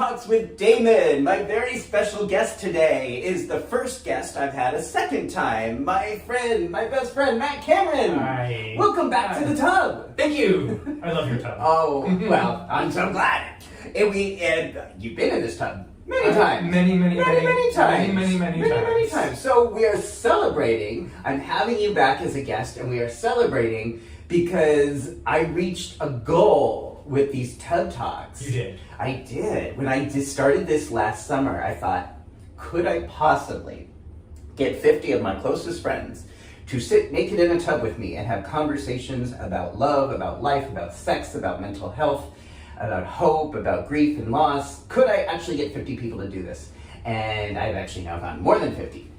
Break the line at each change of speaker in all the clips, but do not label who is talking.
Talks with Damon. My very special guest today is the first guest I've had a second time. My best friend, Matt Cameron.
Hi.
Welcome back to the tub.
Thank you. I love your tub.
Oh, well, I'm so glad. You've been in this tub many times.
Many
times.
Many
times. So we are celebrating. I'm having you back as a guest, and we are celebrating because I reached a goal with these TED Talks.
You did.
I did. When I just started this last summer, I thought, could I possibly get 50 of my closest friends to sit naked in a tub with me and have conversations about love, about life, about sex, about mental health, about hope, about grief and loss? Could I actually get 50 people to do this? And I've actually now found more than 50.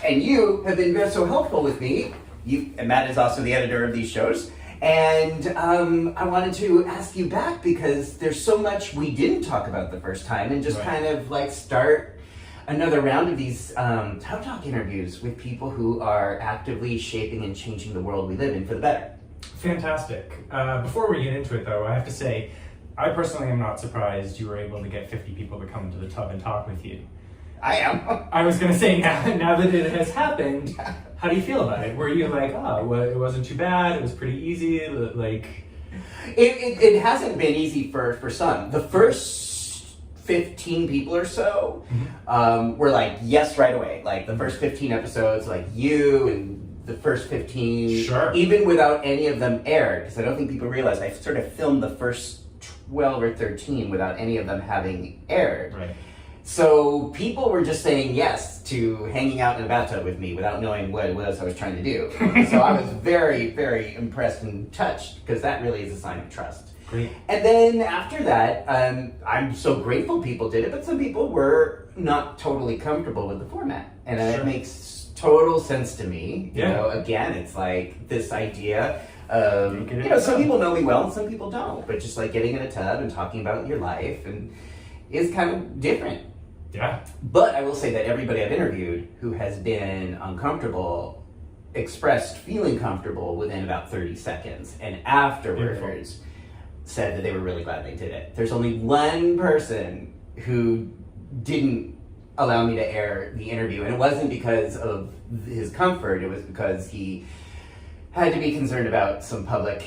And you have been so helpful with me. And Matt is also the editor of these shows. And I wanted to ask you back because there's so much we didn't talk about the first time, and just kind of like start another round of these TED Talk interviews with people who are actively shaping and changing the world we live in for the better.
Fantastic. Before we get into it though, I have to say, I personally am not surprised you were able to get 50 people to come to the tub and talk with you.
I am.
I was going to say, now that it has happened, how do you feel about it? Were you like, oh, well, it wasn't too bad, it was pretty easy, like...
It hasn't been easy for some. The first 15 people or so were like, yes, right away. Like the first 15 episodes, like you and the first 15,
sure.
Even without any of them aired, because I don't think people realize I sort of filmed the first 12 or 13 without any of them having aired.
Right.
So people were just saying yes to hanging out in a bathtub with me without knowing what it was I was trying to do. So I was very, very impressed and touched, because that really is a sign of trust.
Great.
And then after that, I'm so grateful people did it, but some people were not totally comfortable with the format. And
Sure.
it makes total sense to me.
Yeah.
You know, again, it's like this idea of, some people know me well and some people don't, but just like getting in a tub and talking about your life and is kind of different.
Yeah.
But I will say that everybody I've interviewed who has been uncomfortable expressed feeling comfortable within about 30 seconds, and afterwards said that they were really glad they did it. There's only one person who didn't allow me to air the interview, and it wasn't because of his comfort, it was because he had to be concerned about some public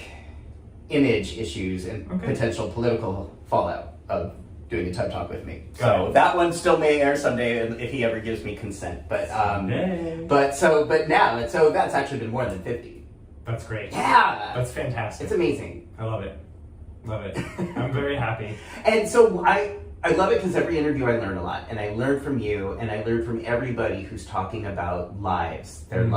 image issues and potential political fallout of doing a TED Talk with me. So that one still may air someday if he ever gives me consent. But that's actually been more than 50.
That's great.
Yeah.
That's fantastic.
It's amazing.
I love it. I'm very happy.
And so I love it because every interview I learn a lot, and I learn from you, and I learn from everybody who's talking about lives, their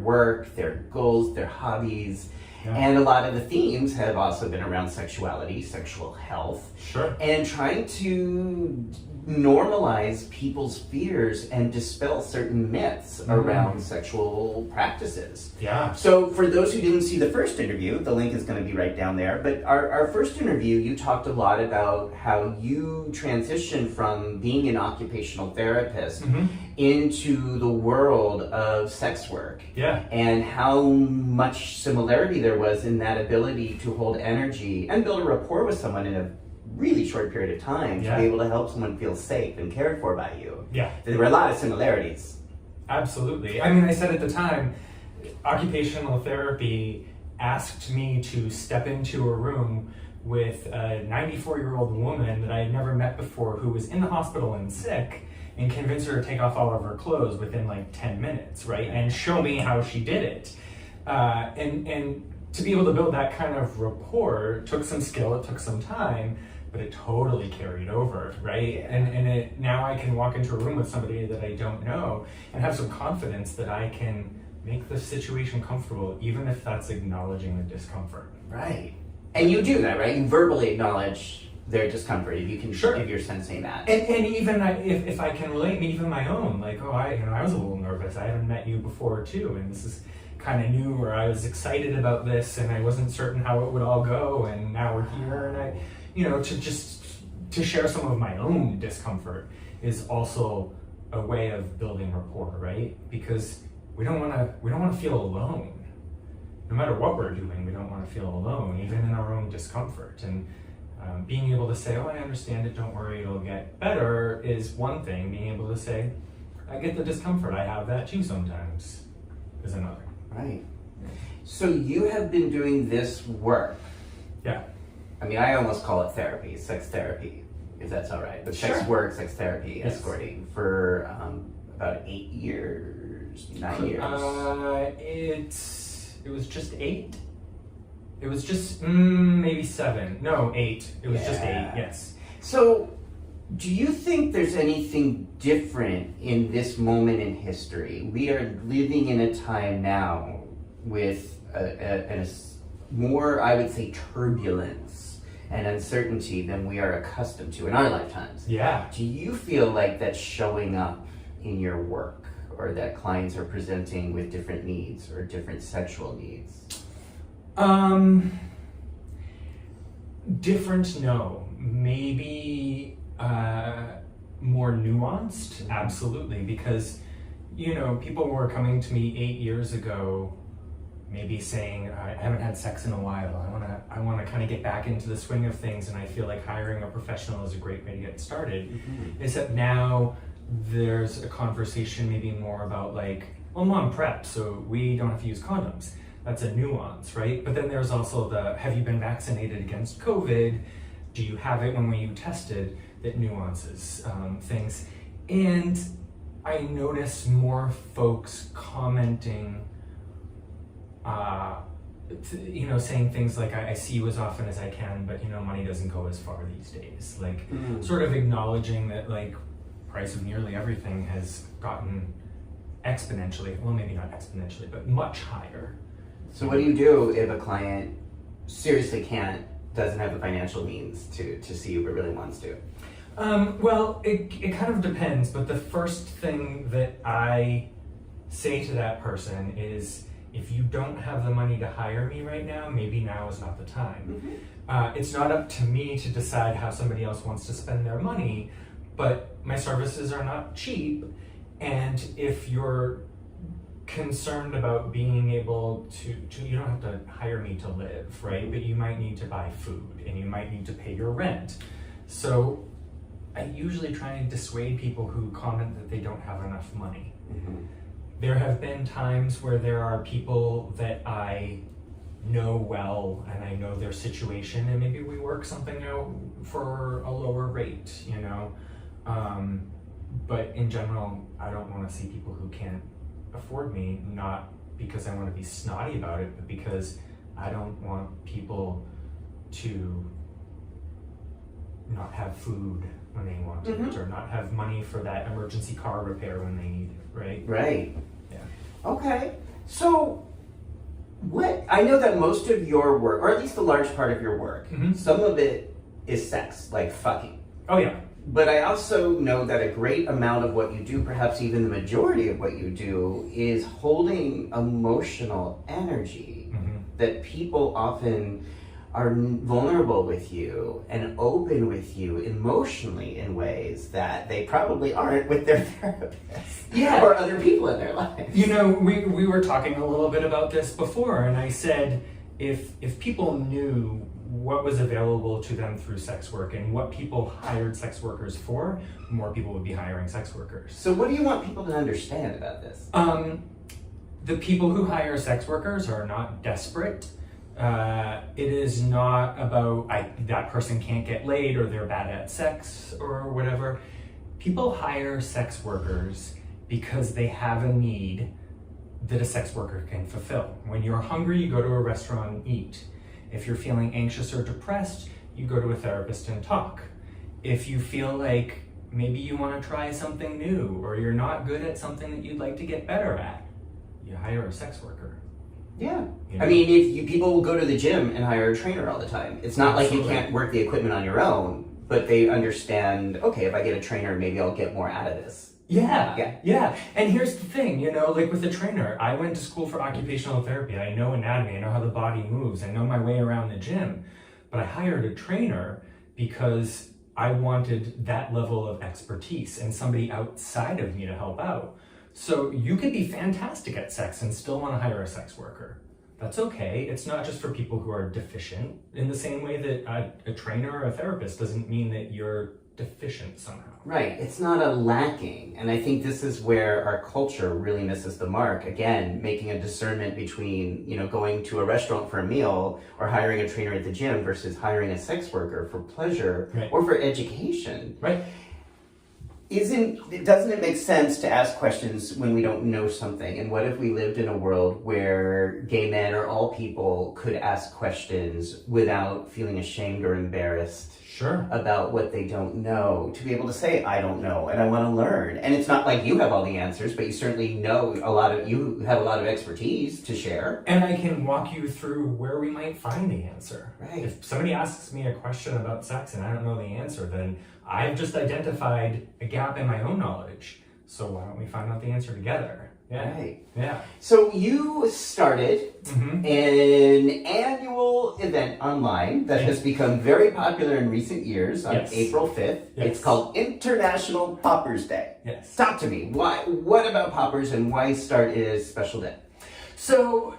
work, their goals, their hobbies. Yeah. And a lot of the themes have also been around sexuality, sexual health.
Sure.
And trying to normalize people's fears and dispel certain myths around sexual practices.
Yeah.
So for those who didn't see the first interview, the link is going to be right down there. But our first interview, you talked a lot about how you transitioned from being an occupational therapist into the world of sex work.
Yeah.
And how much similarity there was in that ability to hold energy and build a rapport with someone in a really short period of time to be able to help someone feel safe and cared for by you.
Yeah.
There were a lot of similarities.
Absolutely. I mean, I said at the time, occupational therapy asked me to step into a room with a 94-year-old woman that I had never met before who was in the hospital and sick, and convince her to take off all of her clothes within like 10 minutes, right? And show me how she did it. And to be able to build that kind of rapport took some skill, it took some time, but it totally carried over, right? And now I can walk into a room with somebody that I don't know and have some confidence that I can make the situation comfortable, even if that's acknowledging the discomfort.
Right. And you do that, right? You verbally acknowledge their discomfort if you can, if you're sensing that.
And even if I can relate, even my own, like, I was a little nervous. I haven't met you before too, and this is kind of new, or I was excited about this and I wasn't certain how it would all go, and now we're here, and to share some of my own discomfort is also a way of building rapport, right? Because we don't want to feel alone. No matter what we're doing, we don't want to feel alone, even in our own discomfort. And Being able to say, oh, I understand it, don't worry, it'll get better is one thing. Being able to say, I get the discomfort, I have that too sometimes, is another.
Right. So you have been doing this work.
Yeah.
I mean, I almost call it therapy, sex therapy, if that's all right. But sex
Sure.
work, sex therapy,
Yes.
escorting for about 8 years, 9 years.
It was just 8. It was just maybe 7. No, 8. It was just 8. Yes.
So, do you think there's anything different in this moment in history? We are living in a time now with a more, I would say, turbulence and uncertainty than we are accustomed to in our lifetimes.
Yeah.
Do you feel like that's showing up in your work, or that clients are presenting with different needs or different sexual needs?
Different, no. Maybe more nuanced, absolutely. Because, people were coming to me 8 years ago, maybe saying, I haven't had sex in a while. I want to kind of get back into the swing of things, and I feel like hiring a professional is a great way to get started. Mm-hmm. Except now there's a conversation maybe more about like, well, mom prep, so we don't have to use condoms. That's a nuance, right? But then there's also the, have you been vaccinated against COVID? Do you have it when were you tested? That nuances things. And I notice more folks commenting, saying things like, I see you as often as I can, but money doesn't go as far these days. Like, sort of acknowledging that like, price of nearly everything has gotten exponentially, well, maybe not exponentially, but much higher.
So what do you do if a client seriously doesn't have the financial means to see you but really wants to?
Well, it kind of depends, but the first thing that I say to that person is, if you don't have the money to hire me right now, maybe now is not the time. Mm-hmm. It's not up to me to decide how somebody else wants to spend their money, but my services are not cheap, and if you're concerned about being able to you don't have to hire me to live, right? But you might need to buy food, and you might need to pay your rent. So I usually try and dissuade people who comment that they don't have enough money. Mm-hmm. There have been times where there are people that I know well, and I know their situation, and maybe we work something out for a lower rate, but in general, I don't want to see people who can't afford me, not because I want to be snotty about it, but because I don't want people to not have food when they want it, or not have money for that emergency car repair when they need it, right?
Right.
Yeah.
Okay. So, I know that most of your work, or at least a large part of your work, some of it is sex, like fucking.
Oh yeah.
But I also know that a great amount of what you do, perhaps even the majority of what you do, is holding emotional energy. That people often are vulnerable with you and open with you emotionally in ways that they probably aren't with their therapist or other people in their lives.
We were talking a little bit about this before, and I said if people knew what was available to them through sex work and what people hired sex workers for, more people would be hiring sex workers.
So what do you want people to understand about this?
The people who hire sex workers are not desperate. It is not about that person can't get laid or they're bad at sex or whatever. People hire sex workers because they have a need that a sex worker can fulfill. When you're hungry, you go to a restaurant and eat. If you're feeling anxious or depressed, you go to a therapist and talk. If you feel like maybe you want to try something new, or you're not good at something that you'd like to get better at, you hire a sex worker.
Yeah. I mean, people will go to the gym and hire a trainer all the time. It's not like you can't work the equipment on your own, but they understand, okay, if I get a trainer, maybe I'll get more out of this.
Yeah. And here's the thing, like with the trainer, I went to school for occupational therapy. I know anatomy, I know how the body moves, I know my way around the gym. But I hired a trainer because I wanted that level of expertise and somebody outside of me to help out. So you could be fantastic at sex and still want to hire a sex worker. That's okay. It's not just for people who are deficient, in the same way that a trainer or a therapist doesn't mean that you're deficient somehow.
Right. It's not a lacking. And I think this is where our culture really misses the mark. Again, making a discernment between, going to a restaurant for a meal or hiring a trainer at the gym versus hiring a sex worker for pleasure
Right.
or for education.
Right.
Doesn't it make sense to ask questions when we don't know something? And what if we lived in a world where gay men or all people could ask questions without feeling ashamed or embarrassed?
Sure.
About what they don't know, to be able to say, I don't know, and I want to learn. And it's not like you have all the answers, but you certainly know you have a lot of expertise to share.
And I can walk you through where we might find the answer.
Right.
If somebody asks me a question about sex and I don't know the answer, then I've just identified a gap in my own knowledge. So why don't we find out the answer together? Yeah.
Right.
Yeah.
So you started an annual event online that has become very popular in recent years on April 5th.
Yes.
It's called International Poppers Day.
Yes.
Talk to me. What about poppers and why start a special day?
So,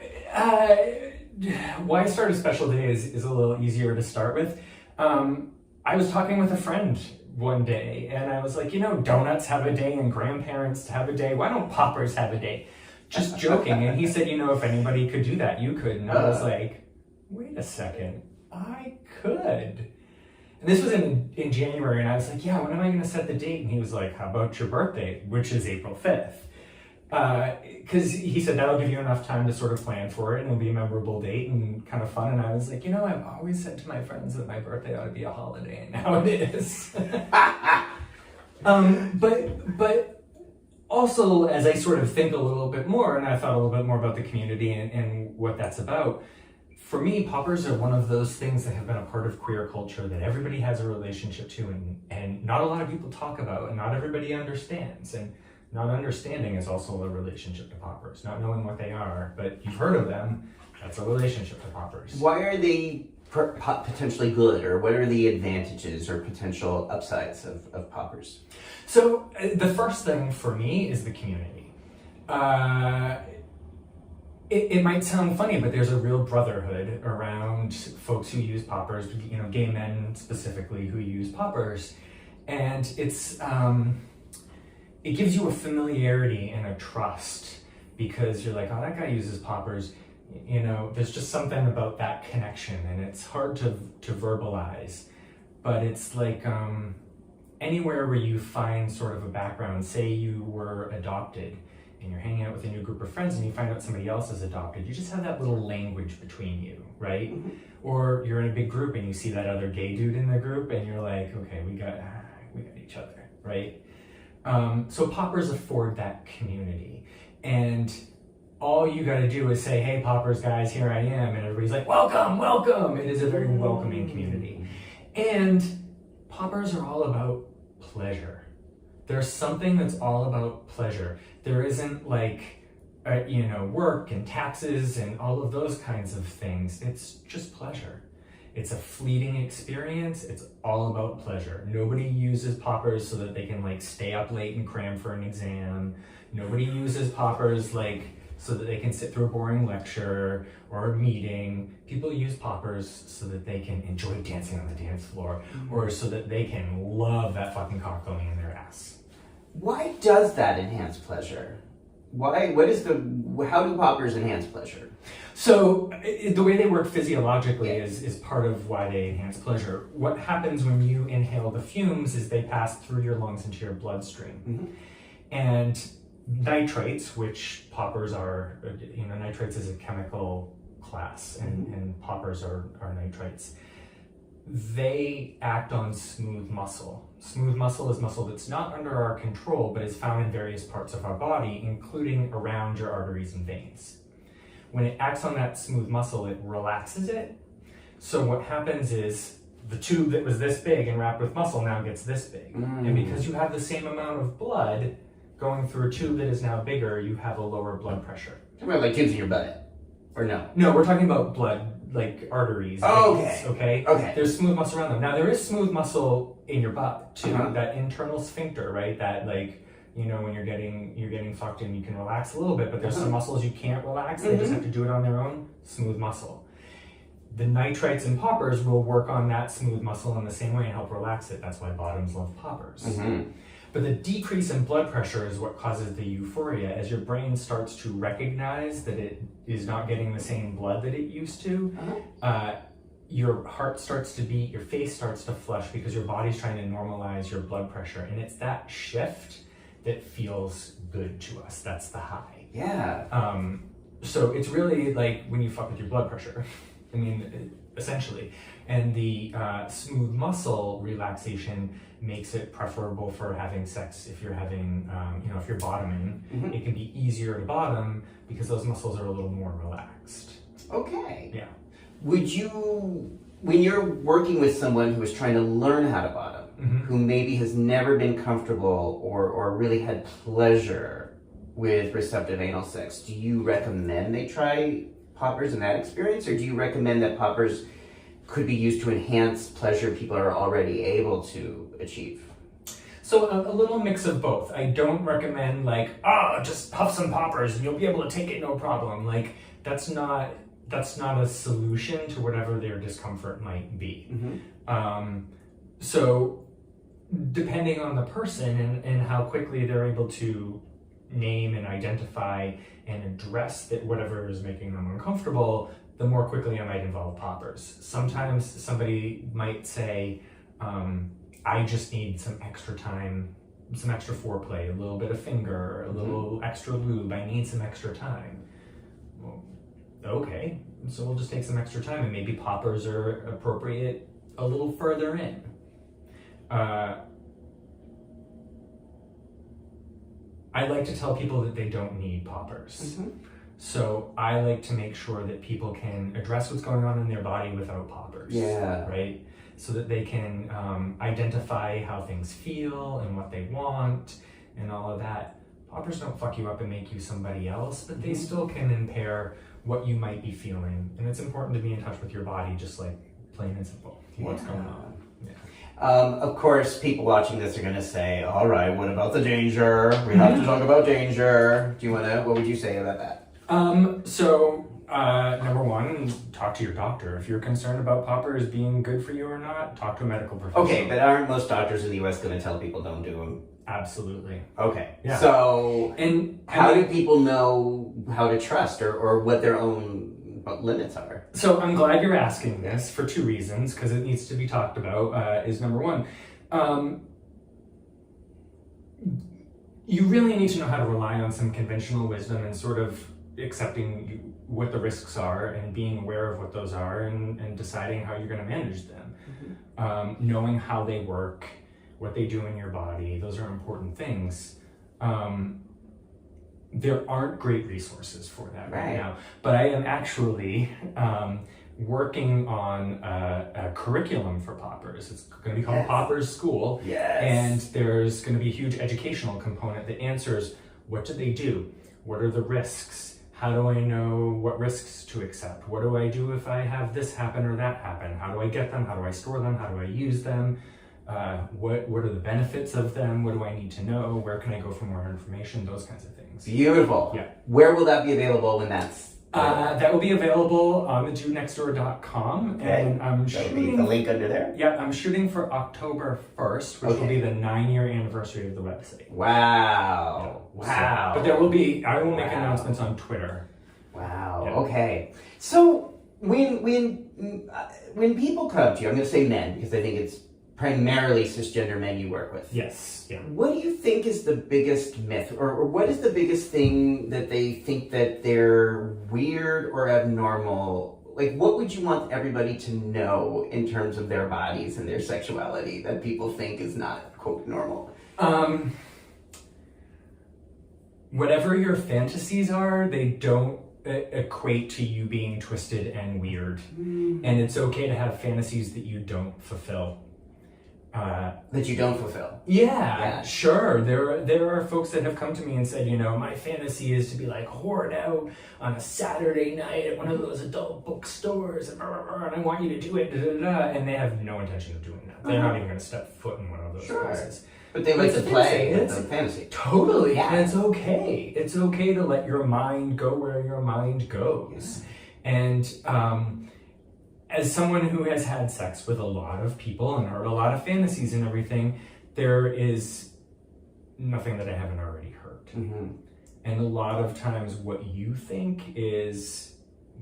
why start a special day is a little easier to start with. I was talking with a friend one day and I was like, donuts have a day and grandparents have a day. Why don't poppers have a day? Just joking. And he said, if anybody could do that, you could. And I was like, wait a second, I could. And this was in January and I was like, yeah, when am I going to set the date? And he was like, how about your birthday, which is April 5th? Because he said that'll give you enough time to sort of plan for it and it'll be a memorable date and kind of fun. And I was like, I've always said to my friends that my birthday ought to be a holiday, and now it is. But also, as I sort of think a little bit more, and I thought a little bit more about the community and what that's about, for me, poppers are one of those things that have been a part of queer culture that everybody has a relationship to and not a lot of people talk about and not everybody understands. And not understanding is also a relationship to poppers. Not knowing what they are, but you've heard of them, that's a relationship to poppers.
Why are they potentially good, or what are the advantages or potential upsides of poppers?
So the first thing for me is the community. It might sound funny, but there's a real brotherhood around folks who use poppers, gay men specifically who use poppers. And it gives you a familiarity and a trust because you're like, oh, that guy uses poppers. There's just something about that connection, and it's hard to verbalize. But it's like anywhere where you find sort of a background, say you were adopted and you're hanging out with a new group of friends and you find out somebody else is adopted, you just have that little language between you, right? Mm-hmm. Or you're in a big group and you see that other gay dude in the group and you're like, okay, we got each other, right? So poppers afford that community, and all you got to do is say, hey, poppers guys, here I am, and everybody's like, welcome, welcome. It is a very welcoming community. And poppers are all about pleasure. There's something that's all about pleasure. There isn't like, work and taxes and all of those kinds of things. It's just pleasure. It's a fleeting experience. It's all about pleasure. Nobody uses poppers so that they can stay up late and cram for an exam. Nobody uses poppers so that they can sit through a boring lecture or a meeting. People use poppers so that they can enjoy dancing on the dance floor, or so that they can love that fucking cock going in their ass.
Why does that enhance pleasure? How do poppers enhance pleasure?
So the way they work physiologically is part of why they enhance pleasure. What happens when you inhale the fumes is they pass through your lungs into your bloodstream. Mm-hmm. And nitrates, which poppers are, nitrates is a chemical class, and poppers are nitrates. They act on smooth muscle. Smooth muscle is muscle that's not under our control, but is found in various parts of our body, including around your arteries and veins. When it acts on that smooth muscle, it relaxes it. So what happens is the tube that was this big and wrapped with muscle now gets this big. And because you have the same amount of blood going through a tube that is now bigger, you have a lower blood pressure.
Talking about tubes in your butt, or no?
No, we're talking about blood, arteries.
Oh,
veins, okay. There's smooth muscle around them. Now there is smooth muscle in your butt too, that internal sphincter, right? That you know, when you're getting fucked in, you can relax a little bit, but there's some muscles you can't relax. They just have to do it on their own. Smooth muscle. The nitrites in poppers will work on that smooth muscle in the same way and help relax it. That's why bottoms love poppers. But the decrease in blood pressure is what causes the euphoria. As your brain starts to recognize that it is not getting the same blood that it used to, your heart starts to beat, your face starts to flush because your body's trying to normalize your blood pressure. And it's that shift that feels good to us. That's the high.
Yeah.
So it's really like when you fuck with your blood pressure. I mean, essentially. And the smooth muscle relaxation makes it preferable for having sex if you're having, if you're bottoming. It can be easier to bottom because those muscles are a little more relaxed.
Okay.
Yeah.
Would you, when you're working with someone who is trying to learn how to bottom, who maybe has never been comfortable or really had pleasure with receptive anal sex, do you recommend they try poppers in that experience, or do you recommend that poppers could be used to enhance pleasure people are already able to achieve?
So a little mix of both. I don't recommend just puff some poppers and you'll be able to take it no problem. Like that's not a solution to whatever their discomfort might be. So depending on the person and how quickly they're able to name and identify and address that whatever is making them uncomfortable, the more quickly I might involve poppers. Sometimes somebody might say, I just need some extra time, some extra foreplay, a little bit of finger, a little extra lube, I need some extra time. Well, okay, so we'll just take some extra time and maybe poppers are appropriate a little further in. I like to tell people that they don't need poppers. So I like to make sure that people can address what's going on in their body without poppers.
Yeah.
Right? So that they can identify how things feel and what they want and all of that. Poppers don't fuck you up and make you somebody else, but they still can impair what you might be feeling. And it's important to be in touch with your body, just like plain and simple. What's going on. Yeah.
Of course, people watching this are going to say, all right, what about the danger? We have to talk about danger. What would you say about that?
Number one, talk to your doctor. If you're concerned about poppers being good for you or not, talk to a medical professional.
Okay, but aren't most doctors in the U.S. going to tell people don't do them?
Absolutely.
Okay.
Yeah.
So, how do people know how to trust or what their own limits are?
So I'm glad you're asking this for two reasons, because it needs to be talked about, is number one, you really need to know how to rely on some conventional wisdom and sort of accepting what the risks are and being aware of what those are and deciding how you're going to manage them. Knowing how they work, what they do in your body, those are important things. There aren't great resources for that right now, but I am actually working on a curriculum for poppers. It's going to be called Poppers School. And there's going to be a huge educational component that answers, what do they do? What are the risks? How do I know what risks to accept? What do I do if I have this happen or that happen? How do I get them? How do I store them? How do I use them? What are the benefits of them? What do I need to know? Where can I go for more information? Those kinds of things.
Beautiful.
Yeah.
Where will that be available when that's...
that will be available on thedudnextdoor.com.
Okay.
And I'm shooting...
the link under there?
Yeah, I'm shooting for October 1st, which will be the 9-year anniversary of the website.
Wow.
Yeah.
Wow.
So, but I will make announcements on Twitter.
Wow.
Yeah.
Okay. So when people come to you, I'm going to say men because I think it's primarily cisgender men you work with.
Yes. Yeah.
What do you think is the biggest myth, or what is the biggest thing that they think that they're weird or abnormal? Like, what would you want everybody to know in terms of their bodies and their sexuality that people think is not, quote, normal?
Whatever your fantasies are, they don't equate to you being twisted and weird. And it's okay to have fantasies that you don't fulfill.
That you don't fulfill.
Yeah, sure. There are folks that have come to me and said, my fantasy is to be like whored out on a Saturday night at one of those adult bookstores, and I want you to do it, and they have no intention of doing that. They're not even going to step foot in one of those places.
But they like
It's
to
a
play with
fantasy.
the fantasy.
Totally,
Yeah.
and it's okay. It's okay to let your mind go where your mind goes. And as someone who has had sex with a lot of people and heard a lot of fantasies and everything, there is nothing that I haven't already heard.
Mm-hmm.
And a lot of times what you think is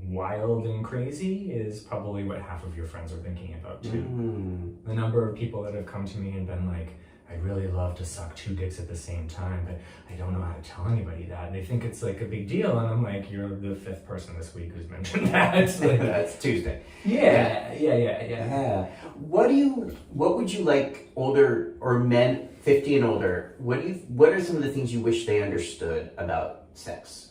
wild and crazy is probably what half of your friends are thinking about too.
Mm.
The number of people that have come to me and been like, I really love to suck 2 dicks at the same time, but I don't know how to tell anybody that. And they think it's like a big deal. And I'm like, you're the 5th person this week who's mentioned that. Like,
That's Tuesday.
Yeah.
What would you like older or men 50 and older? What are some of the things you wish they understood about sex?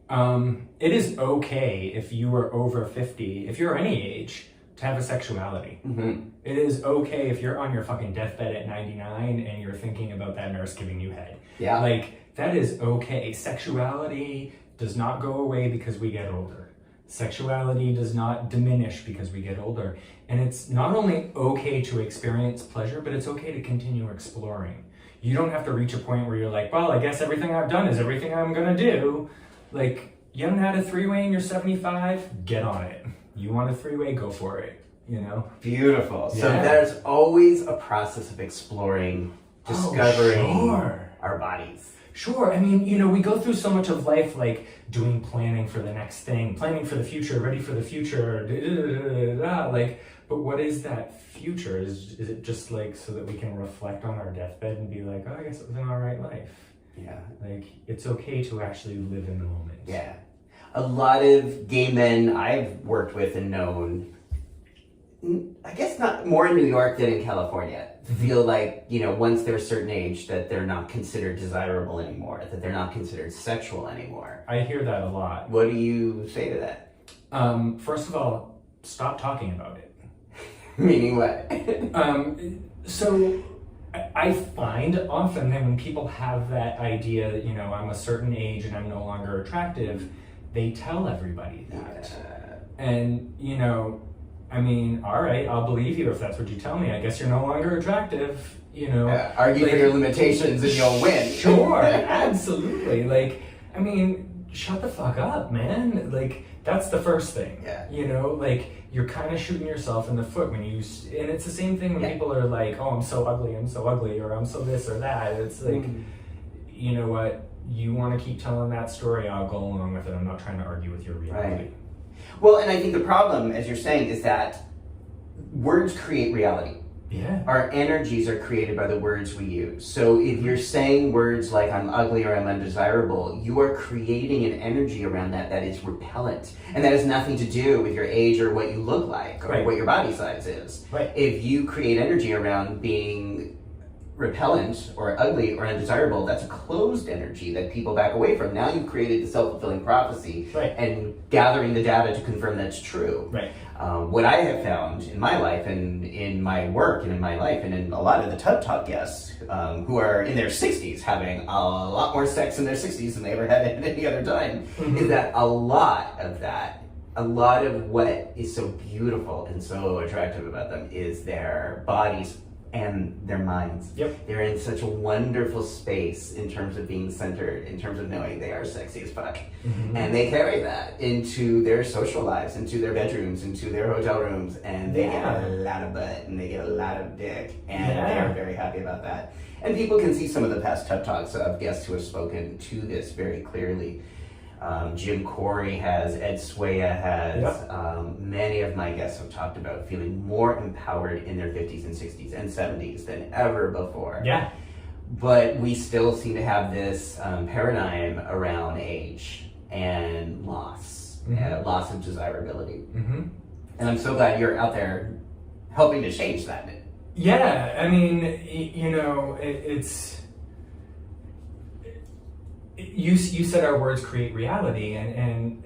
It is okay if you are over 50, if you're any age, to have a sexuality.
Mm-hmm.
It is okay if you're on your fucking deathbed at 99 and you're thinking about that nurse giving you head.
Yeah.
Like, that is okay. Sexuality does not go away because we get older. Sexuality does not diminish because we get older. And it's not only okay to experience pleasure, but it's okay to continue exploring. You don't have to reach a point where you're like, well, I guess everything I've done is everything I'm gonna do. Like, you haven't had a 3-way and you're 75? Get on it. You want a 3-way? Go for it, you know?
Beautiful. So
Yeah.
there's always a process of exploring, discovering
sure.
our bodies.
Sure. I mean, you know, we go through so much of life like doing planning for the next thing, planning for the future, ready for the future, like, but what is that future? Is it just like so that we can reflect on our deathbed and be like, oh, I guess it was an all right life?
Yeah.
Like, it's okay to actually live in the moment.
Yeah. A lot of gay men I've worked with and known, I guess not more in New York than in California, feel like, you know, once they're a certain age that they're not considered desirable anymore, that they're not considered sexual anymore.
I hear that a lot.
What do you say to that?
First of all, stop talking about it.
Meaning what?
So I find often that when people have that idea, you know, I'm a certain age and I'm no longer attractive, they tell everybody that.
Yeah.
And, you know, I mean, all right, I'll believe you if that's what you tell me. I guess you're no longer attractive, you know.
Argue
like,
for your limitations and you'll win.
Sure, absolutely. Like, I mean, shut the fuck up, man. Like, that's the first thing.
Yeah.
You know, like, you're kind of shooting yourself in the foot when you, and it's the same thing when people are like, oh, I'm so ugly, or I'm so this or that. It's like, you know what? You want to keep telling that story, I'll go along with it. I'm not trying to argue with your reality.
Right. Well, and I think the problem, as you're saying, is that words create reality.
Yeah.
Our energies are created by the words we use. So if you're saying words like I'm ugly or I'm undesirable, you are creating an energy around that that is repellent. And that has nothing to do with your age or what you look like or what your body size is.
Right.
If you create energy around being repellent or ugly or undesirable, that's a closed energy that people back away from. Now you've created the self-fulfilling prophecy and gathering the data to confirm that's true.
Right.
What I have found in my life and in my work and in my life and in a lot of the Tub Talk guests who are in their 60s having a lot more sex in their 60s than they ever had at any other time, is that a lot of what is so beautiful and so attractive about them is their bodies and their minds.
Yep.
They're in such a wonderful space in terms of being centered, in terms of knowing they are sexy as fuck. And they carry that into their social lives, into their bedrooms, into their hotel rooms, and they get a lot of butt and they get a lot of dick, and they are very happy about that. And people can see some of the past TED Talks of guests who have spoken to this very clearly. Jim Corey has, Ed Swaya has, many of my guests have talked about feeling more empowered in their 50s and 60s and 70s than ever before.
Yeah.
But we still seem to have this paradigm around age and loss, loss of desirability. And I'm so glad you're out there helping to change that.
Yeah, I mean, you know, it's... You said our words create reality, and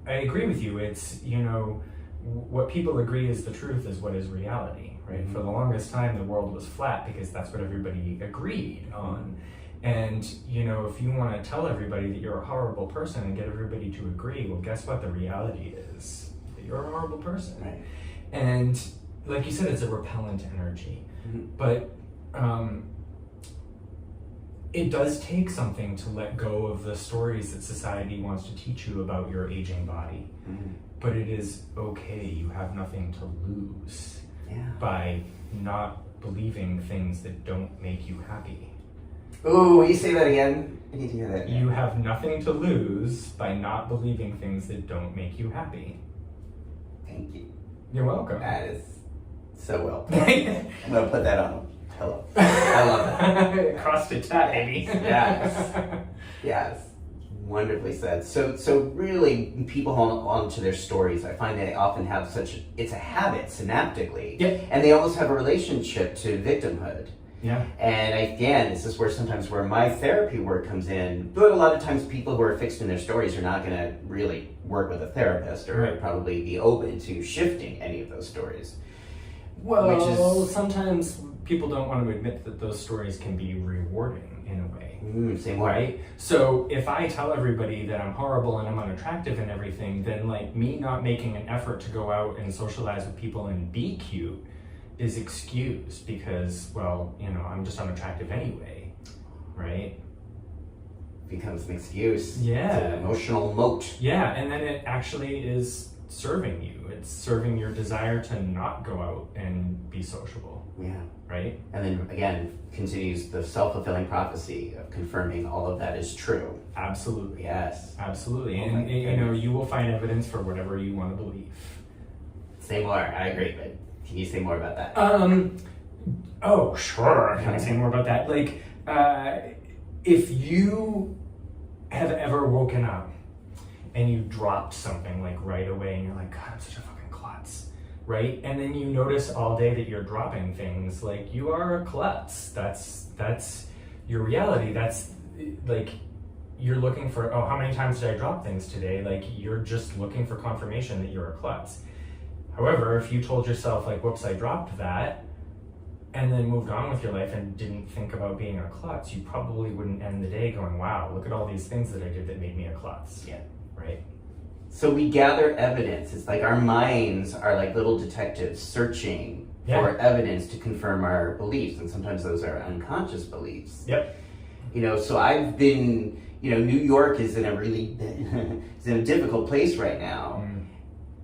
I agree with you. It's, you know, what people agree is the truth is what is reality, right? For the longest time, the world was flat because that's what everybody agreed on. And, you know, if you want to tell everybody that you're a horrible person and get everybody to agree, well, guess what? The reality is that you're a horrible person.
Right.
And like you said, it's a repellent energy. But it does take something to let go of the stories that society wants to teach you about your aging body.
Mm-hmm.
But it is okay. You have nothing to lose by not believing things that don't make you happy.
Ooh, will you say that again? I need to hear that again.
You have nothing to lose by not believing things that don't make you happy.
Thank you.
You're welcome.
That is so well put. I'm going to put that on a pillow. I love that.
Cross-stitch that, baby.
Yes. Yes. Wonderfully said. So really, people hold on to their stories. I find they often have it's a habit synaptically.
Yeah.
And they almost have a relationship to victimhood.
Yeah.
And again, this is where my therapy work comes in. But a lot of times people who are fixed in their stories are not going to really work with a therapist or probably be open to shifting any of those stories.
Well, sometimes people don't want to admit that those stories can be rewarding in a way.
Same way.
Right? So if I tell everybody that I'm horrible and I'm unattractive and everything, then like me not making an effort to go out and socialize with people and be cute is excused because, well, I'm just unattractive anyway, right?
Becomes an excuse.
Yeah.
It's an emotional moat.
Yeah, and then it actually is serving you. It's serving your desire to not go out and be sociable.
Yeah.
Right?
And then again, continues the self-fulfilling prophecy of confirming all of that is true.
Absolutely.
Yes.
Absolutely.
Oh,
and you will find evidence for whatever you want to believe.
Say more. I agree, but can you say more about that?
Oh, sure. Can I say more about that? Like, if you have ever woken up and you dropped something like right away and you're like, God, I'm such a fucking klutz, right? And then you notice all day that you're dropping things, like you are a klutz. That's your reality. That's like, you're looking for, how many times did I drop things today? Like, you're just looking for confirmation that you're a klutz. However, if you told yourself like, whoops, I dropped that, and then moved on with your life and didn't think about being a klutz, you probably wouldn't end the day going, wow, look at all these things that I did that made me a klutz.
Yeah.
Right?
So we gather evidence. It's like our minds are like little detectives searching for evidence to confirm our beliefs, and sometimes those are unconscious beliefs.
Yep.
So I've been, New York is in a really, is in a difficult place right now.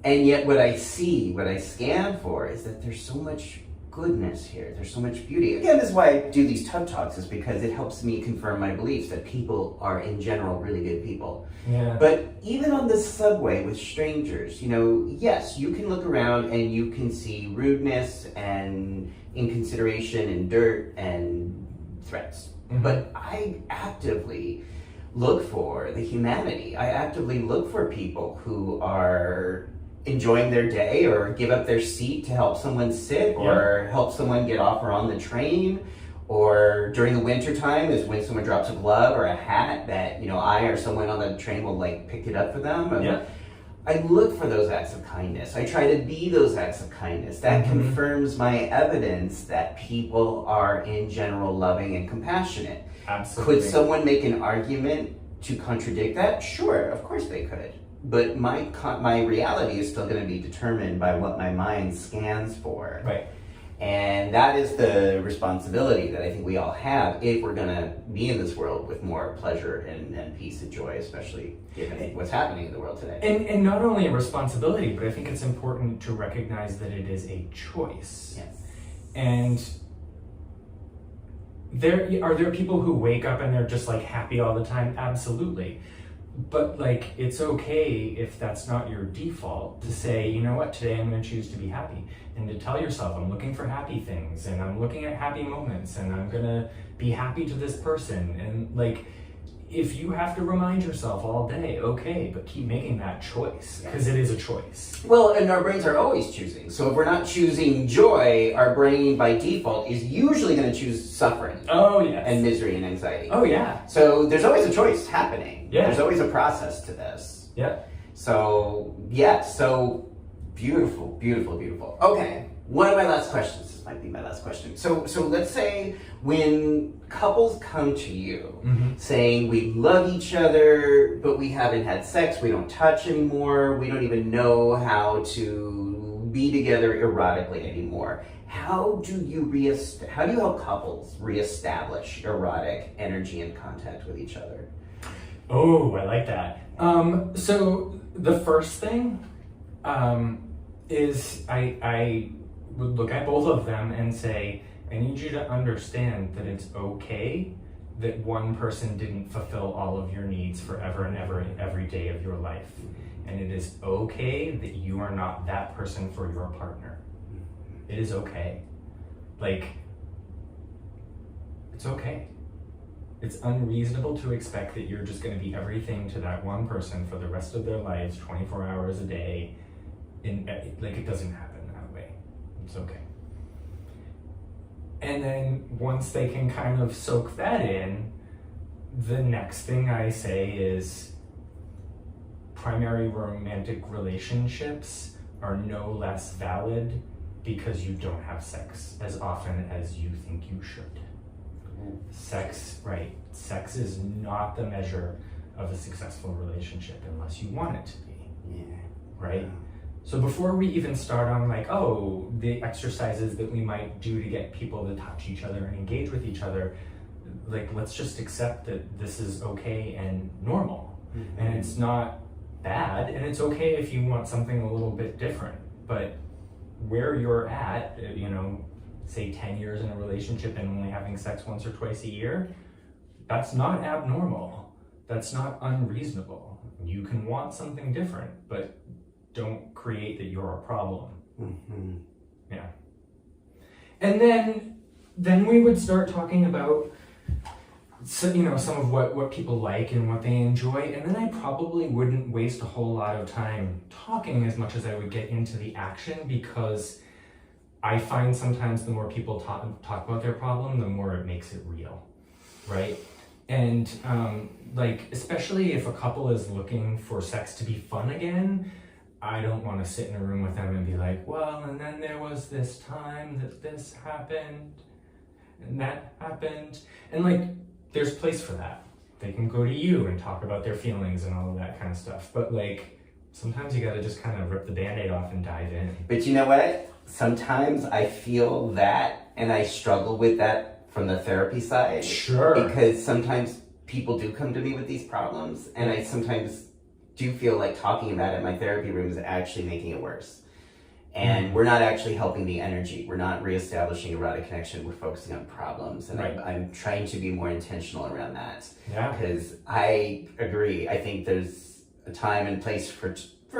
And yet what I scan for is that there's so much goodness here. There's so much beauty. Again, this is why I do these TUB Talks, is because it helps me confirm my beliefs that people are in general really good people.
Yeah.
But even on the subway with strangers, yes, you can look around and you can see rudeness and inconsideration and dirt and threats.
Mm-hmm.
But I actively look for the humanity. I actively look for people who are enjoying their day or give up their seat to help someone sit or help someone get off or on the train, or during the winter time is when someone drops a glove or a hat that I or someone on the train will like pick it up for them. I look for those acts of kindness. I try to be those acts of kindness. That confirms my evidence that people are in general loving and compassionate.
Absolutely.
Could someone make an argument to contradict that? Sure, of course they could. But my reality is still going to be determined by what my mind scans for.
Right.
And that is the responsibility that I think we all have if we're going to be in this world with more pleasure and peace and joy, especially given what's happening in the world today.
And not only a responsibility, but I think it's important to recognize that it is a choice.
Yes.
And are there people who wake up and they're just like happy all the time? Absolutely. But like, it's okay if that's not your default to say, you know what, today I'm going to choose to be happy. And to tell yourself, I'm looking for happy things and I'm looking at happy moments and I'm going to be happy to this person. And like, if you have to remind yourself all day, okay, but keep making that choice because it is a choice.
Well, and our brains are always choosing. So if we're not choosing joy, our brain by default is usually going to choose suffering.
Oh, yes.
And misery and anxiety.
Oh, yeah.
So there's always a choice happening.
Yeah.
There's always a process to this.
Yeah.
So, so beautiful, beautiful, beautiful. Okay, one of my last questions. This might be my last question. So let's say when couples come to you saying we love each other, but we haven't had sex, we don't touch anymore, we don't even know how to be together erotically anymore. How do you help couples reestablish erotic energy and contact with each other?
Oh, I like that. So the first thing is I would look at both of them and say, I need you to understand that it's okay that one person didn't fulfill all of your needs forever and ever in every day of your life. And it is okay that you are not that person for your partner. It is okay. Like, it's okay. It's unreasonable to expect that you're just going to be everything to that one person for the rest of their lives, 24 hours a day. It doesn't happen that way. It's okay. And then once they can kind of soak that in, the next thing I say is primary romantic relationships are no less valid because you don't have sex as often as you think you should. Sex is not the measure of a successful relationship unless you want it to be.
Yeah.
Right? So before we even start on the exercises that we might do to get people to touch each other and engage with each other, let's just accept that this is okay and normal. Mm-hmm. And it's not bad, and it's okay if you want something a little bit different. But where you're at, say 10 years in a relationship and only having sex once or twice a year, that's not abnormal. That's not unreasonable. You can want something different, but don't create that you're a problem.
Mm-hmm.
Yeah. And then we would start talking about some of what people like and what they enjoy, and then I probably wouldn't waste a whole lot of time talking as much as I would get into the action, because I find sometimes the more people talk about their problem, the more it makes it real, right? And especially if a couple is looking for sex to be fun again, I don't want to sit in a room with them and be like, well, and then there was this time that this happened and that happened. And there's place for that. They can go to you and talk about their feelings and all of that kind of stuff. But sometimes you got to just kind of rip the Band-Aid off and dive in.
But you know what? Sometimes I feel that, and I struggle with that from the therapy side.
Sure.
Because sometimes people do come to me with these problems, and I sometimes do feel like talking about it in my therapy room is actually making it worse. And we're not actually helping the energy. We're not reestablishing erotic connection. We're focusing on problems. And
right.
I'm trying to be more intentional around that.
Yeah.
Because I agree. I think there's a time and place for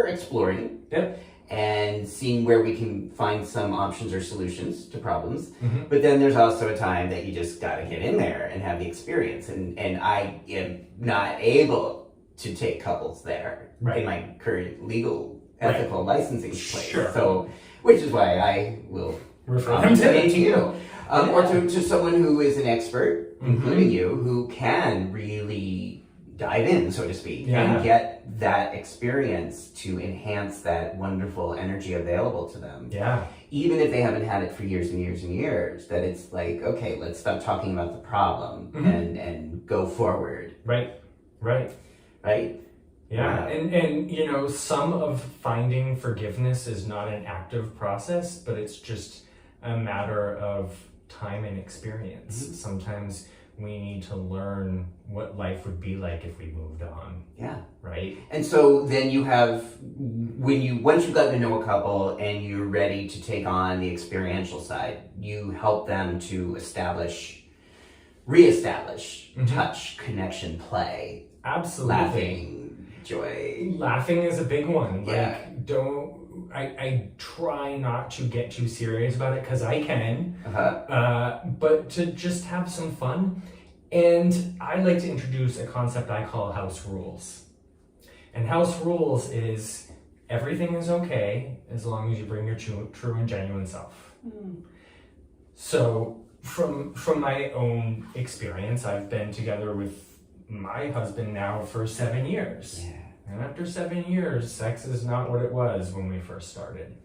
exploring.
Yep.
And seeing where we can find some options or solutions to problems.
Mm-hmm.
But then there's also a time that you just got to get in there and have the experience. And I am not able to take couples there
right.
in my current legal ethical licensing place.
Sure.
So, which is why I will
refer them
to you. Or to someone who is an expert, including you, who can really dive in, so to speak, and get that experience to enhance that wonderful energy available to them.
Yeah.
Even if they haven't had it for years and years and years, that it's okay, let's stop talking about the problem and go forward.
Right. Yeah, and some of finding forgiveness is not an active process, but it's just a matter of time and experience. Mm-hmm. Sometimes we need to learn what life would be like if we moved on.
Yeah.
Right?
And so then you have, once you've gotten to know a couple and you're ready to take on the experiential side, you help them to reestablish touch, connection, play.
Absolutely.
Laughing, joy.
Laughing is a big one.
Yeah.
I try not to get too serious about it because I can, but to just have some fun. And I like to introduce a concept I call house rules. And house rules is everything is okay as long as you bring your true and genuine self. Mm. So from my own experience, I've been together with my husband now for 7 years. Yeah. And after 7 years, sex is not what it was when we first started.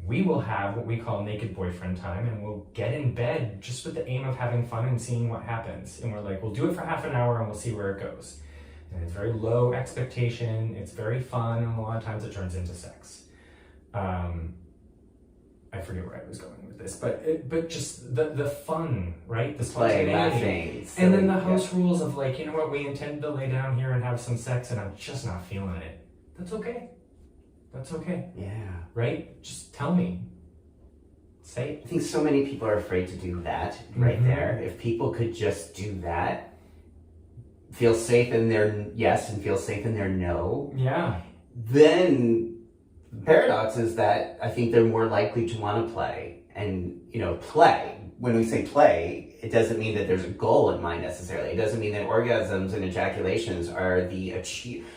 We will have what we call naked boyfriend time, and we'll get in bed just with the aim of having fun and seeing what happens. And we're like, we'll do it for half an hour and we'll see where it goes. And it's very low expectation, it's very fun, and a lot of times it turns into sex. I forget where I was going with this, but just the fun, right? The
Play,
spontaneity.
laughing.
And then the house rules of like, you know what, we intended to lay down here and have some sex and I'm just not feeling it. That's okay. That's okay.
Yeah.
Right? Just tell me. Say it.
I think so many people are afraid to do that right there. If people could just do that, feel safe in their yes and feel safe in their no.
Yeah.
Then the paradox is that I think they're more likely to want to play. And, play. When we say play, it doesn't mean that there's a goal in mind necessarily. It doesn't mean that orgasms and ejaculations are the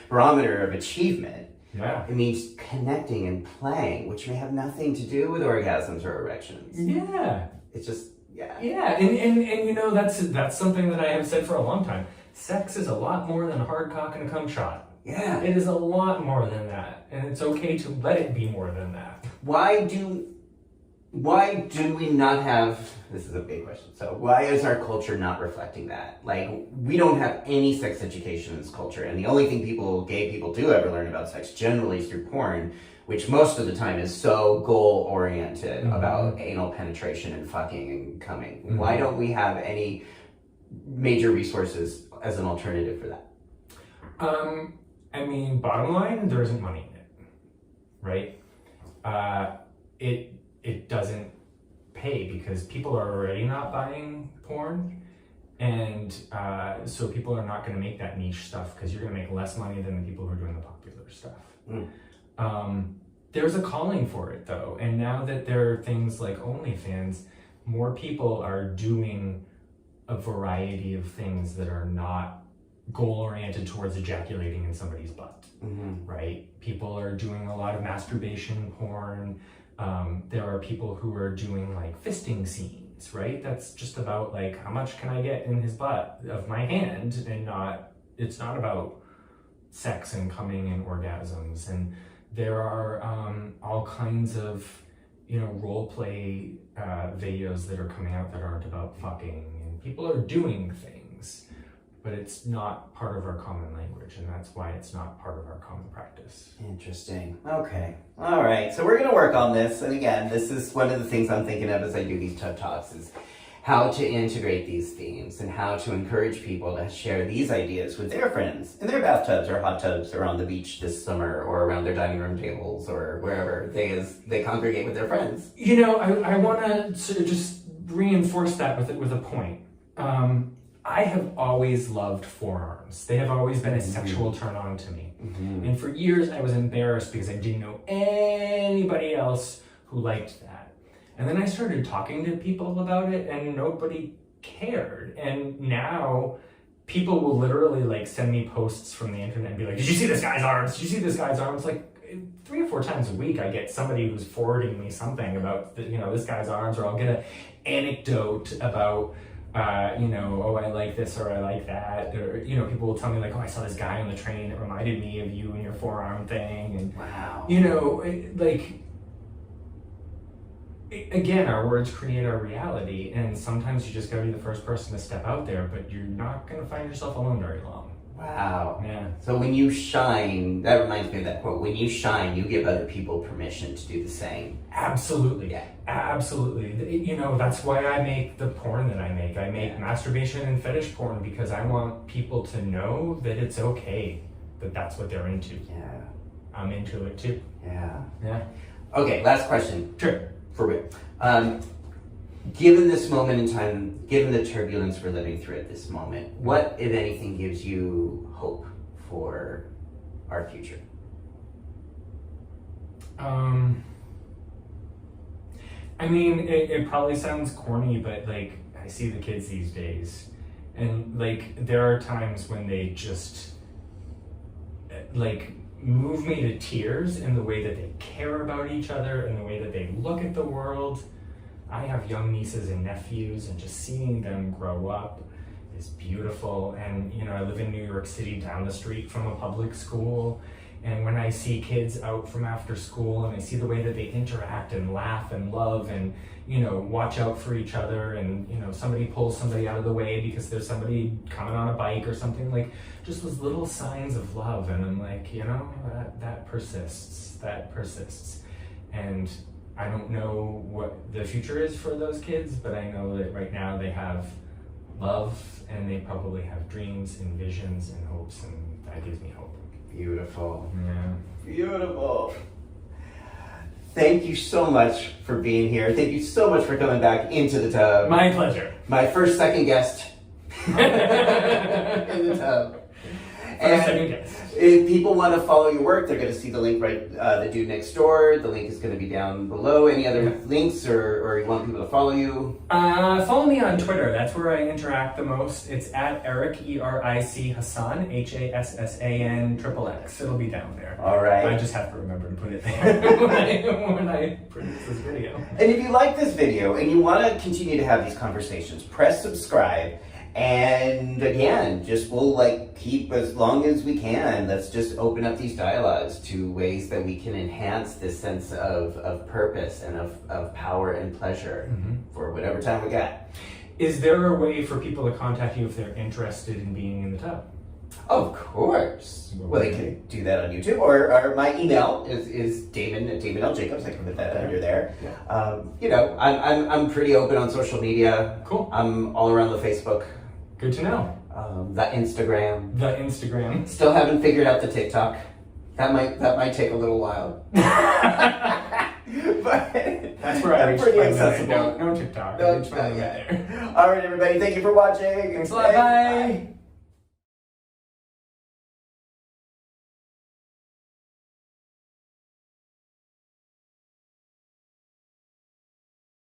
barometer of achievement.
Yeah.
It means connecting and playing, which may have nothing to do with orgasms or erections.
Yeah.
It's just, yeah.
Yeah, and that's something that I have said for a long time. Sex is a lot more than a hard cock and a cum shot.
Yeah.
It is a lot more than that. And it's okay to let it be more than that.
Why do we not have, this is a big question, so why is our culture not reflecting that? Like, we don't have any sex education in this culture, and the only thing gay people do ever learn about sex generally is through porn, which most of the time is so goal-oriented about anal penetration and fucking and coming. Why don't we have any major resources as an alternative for that?
Bottom line, there isn't money in it, right? It doesn't pay because people are already not buying porn, and so people are not going to make that niche stuff because you're going to make less money than the people who are doing the popular stuff. There's a calling for it though, and now that there are things like OnlyFans, more people are doing a variety of things that are not goal-oriented towards ejaculating in somebody's butt, right? People are doing a lot of masturbation porn. There are people who are doing like fisting scenes, right? That's just about like, how much can I get in his butt of my hand, and it's not about sex and coming and orgasms. And there are all kinds of, role play videos that are coming out that aren't about fucking, and people are doing things, but it's not part of our common language, and that's why it's not part of our common practice.
Interesting. Okay. All right. So we're going to work on this. And again, this is one of the things I'm thinking of as I do these TED Talks is how to integrate these themes and how to encourage people to share these ideas with their friends in their bathtubs or hot tubs or on the beach this summer or around their dining room tables or wherever they congregate with their friends.
I want to sort of just reinforce that with a point. I have always loved forearms. They have always been a sexual turn on to me. And for years I was embarrassed because I didn't know anybody else who liked that. And then I started talking to people about it and nobody cared. And now people will literally like send me posts from the internet and be like, did you see this guy's arms? Did you see this guy's arms? Like 3 or 4 times a week I get somebody who's forwarding me something about this guy's arms, or I'll get an anecdote about I like this or I like that, or people will tell me like, oh, I saw this guy on the train that reminded me of you and your forearm thing, and
wow,
again, our words create our reality, and sometimes you just gotta be the first person to step out there, but you're not gonna find yourself alone very long.
Wow.
Yeah.
So when you shine, that reminds me of that quote, when you shine, you give other people permission to do the same.
Absolutely.
Yeah.
Absolutely. That's why I make the porn that I make. I make masturbation and fetish porn because I want people to know that it's okay, that that's what they're into.
Yeah.
I'm into it too.
Yeah.
Yeah.
Okay, last question.
Sure.
For real. Given this moment in time, given the turbulence we're living through at this moment, what, if anything, gives you hope for our future?
It probably sounds corny, but like I see the kids these days, and like there are times when they just like move me to tears in the way that they care about each other and the way that they look at the world. I have young nieces and nephews, and just seeing them grow up is beautiful. And I live in New York City, down the street from a public school, and when I see kids out from after school and I see the way that they interact and laugh and love and watch out for each other, and somebody pulls somebody out of the way because there's somebody coming on a bike or something, like just those little signs of love, and I'm like, that persists, and I don't know what the future is for those kids, but I know that right now they have love, and they probably have dreams and visions and hopes, and that gives me hope.
Beautiful.
Yeah.
Beautiful. Thank you so much for being here. Thank you so much for coming back into the tub.
My pleasure.
My second guest in the tub.
Second guest.
If people want to follow your work, they're going to see the link right, the dude next door. The link is going to be down below. Any other links or you want people to follow you?
Follow me on Twitter. That's where I interact the most. It's at Eric, E-R-I-C Hassan, Hassan XXX. It'll be down there.
All right.
I just have to remember to put it there when I produce this video.
And if you like this video and you want to continue to have these conversations, press subscribe. And again, we'll keep as long as we can. Let's just open up these dialogues to ways that we can enhance this sense of purpose and of power and pleasure for whatever time we got.
Is there a way for people to contact you if they're interested in being in the tub?
Of course. Well, they can do that on YouTube, or my email is Damon at Damon L. Jacobs. I can put that under there. Yeah. I'm pretty open on social media.
Cool. I'm
all around the Facebook.
Good to know.
The Instagram.
The Instagram.
Still haven't figured out the TikTok. That might take a little while. But
that's where I reach
pretty
my
accessible.
limit. No TikTok.
No, there. All right, everybody. Thank you for watching.
Thanks a lot. Bye.